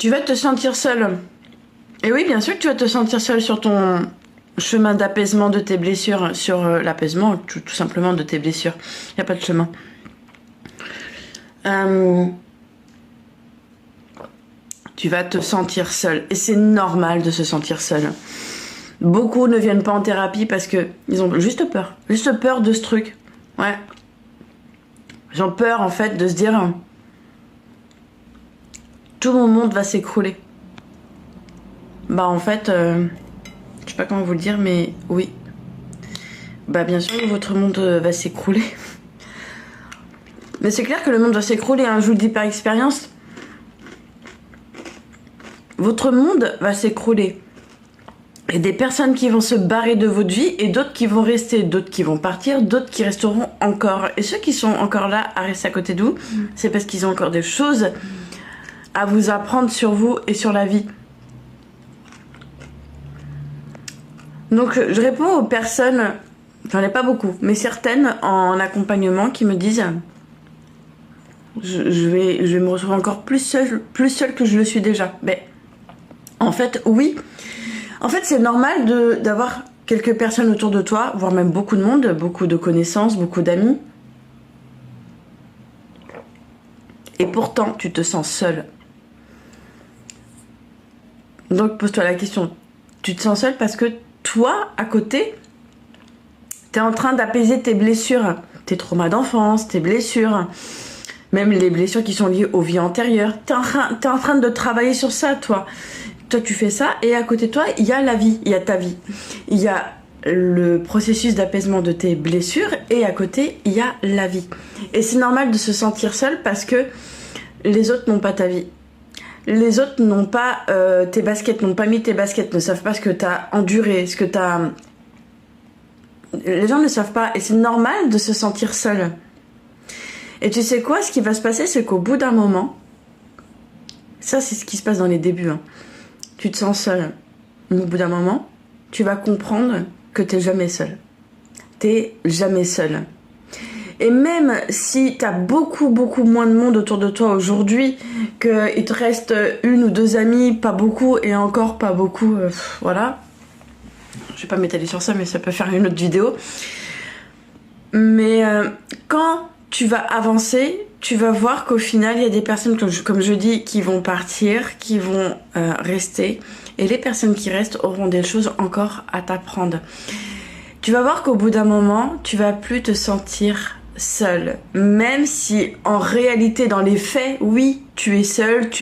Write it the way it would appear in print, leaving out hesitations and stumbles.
Tu vas te sentir seul. Et oui, bien sûr que tu vas te sentir seul sur ton chemin d'apaisement de tes blessures, sur l'apaisement tout simplement de tes blessures. Il n'y a pas de chemin. Tu vas te sentir seul. Et c'est normal de se sentir seul. Beaucoup ne viennent pas en thérapie parce que ils ont juste peur. Juste peur de ce truc. Ouais. Ils ont peur en fait de se dire tout mon monde va s'écrouler. Bah en fait, je sais pas comment vous le dire, mais oui. Bah bien sûr, votre monde va s'écrouler. Mais c'est clair que le monde va s'écrouler, hein, je vous le dis par expérience. Votre monde va s'écrouler. Et des personnes qui vont se barrer de votre vie et d'autres qui vont rester, d'autres qui vont partir, d'autres qui resteront encore. Et ceux qui sont encore là à rester à côté de vous, c'est parce qu'ils ont encore des choses à vous apprendre sur vous et sur la vie. Donc je réponds aux personnes, j'en ai pas beaucoup, mais certaines en accompagnement qui me disent je vais me retrouver encore plus seule que je le suis déjà. Mais en fait, oui. En fait, c'est normal d'avoir quelques personnes autour de toi, voire même beaucoup de monde, beaucoup de connaissances, beaucoup d'amis. Et pourtant, tu te sens seule. Donc, pose-toi la question. Tu te sens seule parce que toi, à côté, t'es en train d'apaiser tes blessures, tes traumas d'enfance, tes blessures, même les blessures qui sont liées aux vies antérieures. T'es en train de travailler sur ça, toi. Toi, tu fais ça, et à côté de toi, il y a la vie, il y a ta vie. Il y a le processus d'apaisement de tes blessures, et à côté, il y a la vie. Et c'est normal de se sentir seul parce que les autres n'ont pas ta vie. Les autres n'ont pas tes baskets, n'ont pas mis tes baskets, ne savent pas ce que tu as enduré, ce que tu as... Les gens ne savent pas, et c'est normal de se sentir seul. Et tu sais quoi, ce qui va se passer, c'est qu'au bout d'un moment, ça c'est ce qui se passe dans les débuts, hein. Tu te sens seul. Au bout d'un moment, tu vas comprendre que t'es jamais seul. T'es jamais seul. Et même si t'as beaucoup moins de monde autour de toi aujourd'hui, qu'il te reste une ou deux amis, pas beaucoup, et encore pas beaucoup, voilà. Je vais pas m'étaler sur ça, mais ça peut faire une autre vidéo. Mais quand tu vas avancer, tu vas voir qu'au final, il y a des personnes, comme je dis, qui vont partir, qui vont rester. Et les personnes qui restent auront des choses encore à t'apprendre. Tu vas voir qu'au bout d'un moment, tu vas plus te sentir seul. Même si, en réalité, dans les faits, oui, tu es seul,